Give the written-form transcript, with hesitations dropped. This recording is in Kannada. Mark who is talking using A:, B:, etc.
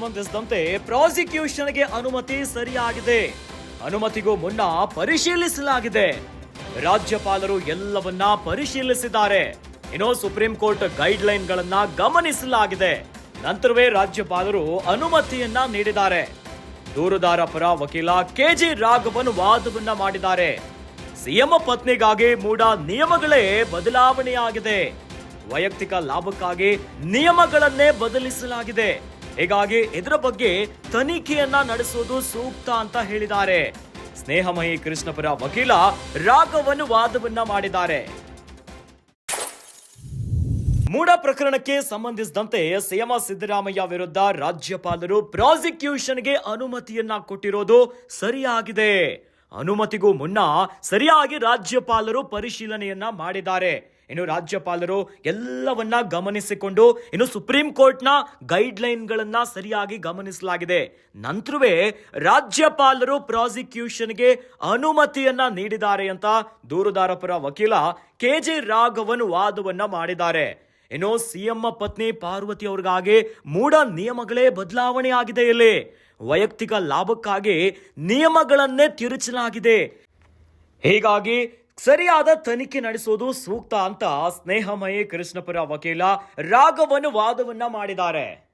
A: ಸಂಬಂಧಿಸಿದಂತೆ ಪ್ರಾಸಿಕ್ಯೂಷನ್ಗೆ ಅನುಮತಿ ಸರಿಯಾಗಿದೆ. ಅನುಮತಿಗೂ ಮುನ್ನ ಪರಿಶೀಲಿಸಲಾಗಿದೆ. ರಾಜ್ಯಪಾಲರು ಎಲ್ಲವನ್ನ ಪರಿಶೀಲಿಸಿದ್ದಾರೆ. ಇನ್ನು ಸುಪ್ರೀಂ ಕೋರ್ಟ್ ಗೈಡ್ ಲೈನ್ ಗಳನ್ನ ಗಮನಿಸಲಾಗಿದೆ. ನಂತರವೇ ರಾಜ್ಯಪಾಲರು ಅನುಮತಿಯನ್ನ ನೀಡಿದ್ದಾರೆ. ದೂರುದಾರ ಪರ ವಕೀಲ ಕೆಜಿ ರಾಘವನ್ ವಾದವನ್ನ ಮಾಡಿದ್ದಾರೆ. ಸಿಎಂ ಪತ್ನಿಗಾಗಿ ಮೂಡ ನಿಯಮಗಳೇ ಬದಲಾವಣೆಯಾಗಿದೆ. ವೈಯಕ್ತಿಕ ಲಾಭಕ್ಕಾಗಿ ನಿಯಮಗಳನ್ನೇ ಬದಲಿಸಲಾಗಿದೆ. ಹೀಗಾಗಿ ಇದರ ಬಗ್ಗೆ ತನಿಖೆಯನ್ನ ನಡೆಸುವುದು ಸೂಕ್ತ ಅಂತ ಹೇಳಿದ್ದಾರೆ. ಸ್ನೇಹಮಯಿ ಕೃಷ್ಣಪುರ ವಕೀಲ ರಾಘವನ್ ವಾದವನ್ನ ಮಾಡಿದ್ದಾರೆ. ಮೂಡ ಪ್ರಕರಣಕ್ಕೆ ಸಂಬಂಧಿಸಿದಂತೆ ಸಿಎಂ ಸಿದ್ದರಾಮಯ್ಯ ವಿರುದ್ಧ ರಾಜ್ಯಪಾಲರು ಪ್ರಾಸಿಕ್ಯೂಷನ್ಗೆ ಅನುಮತಿಯನ್ನ ಕೊಟ್ಟಿರೋದು ಸರಿಯಾಗಿದೆ. ಅನುಮತಿಗೂ ಮುನ್ನ ಸರಿಯಾಗಿ ರಾಜ್ಯಪಾಲರು ಪರಿಶೀಲನೆಯನ್ನ ಮಾಡಿದ್ದಾರೆ. ಇನ್ನು ರಾಜ್ಯಪಾಲರು ಎಲ್ಲವನ್ನ ಗಮನಿಸಿಕೊಂಡು ಇನ್ನು ಸುಪ್ರೀಂ ಕೋರ್ಟ್ನ ಗೈಡ್ ಲೈನ್ ಗಳನ್ನ ಸರಿಯಾಗಿ ಗಮನಿಸಲಾಗಿದೆ. ನಂತರವೇ ರಾಜ್ಯಪಾಲರು ಪ್ರಾಸಿಕ್ಯೂಷನ್ಗೆ ಅನುಮತಿಯನ್ನ ನೀಡಿದ್ದಾರೆ ಅಂತ ದೂರುದಾರ ಪರ ವಕೀಲ ಕೆಜಿ ರಾಘವನ್ ವಾದವನ್ನ ಮಾಡಿದ್ದಾರೆ. ಇನ್ನು ಸಿಎಂ ಪತ್ನಿ ಪಾರ್ವತಿ ಅವ್ರಿಗಾಗಿ ಮೂಡ ನಿಯಮಗಳೇ ಬದಲಾವಣೆ ಆಗಿದೆ. ಇಲ್ಲಿ ವೈಯಕ್ತಿಕ ಲಾಭಕ್ಕಾಗಿ ನಿಯಮಗಳನ್ನೇ ತಿರುಚಲಾಗಿದೆ. ಹೀಗಾಗಿ ಸರಿಯಾದ ತನಿಖೆ ನಡೆಸುವುದು ಸೂಕ್ತ ಅಂತ ಸ್ನೇಹಮಯಿ ಕೃಷ್ಣಪುರ ವಕೀಲ ರಾಘವನ್ ವಾದವನ್ನ ಮಾಡಿದ್ದಾರೆ.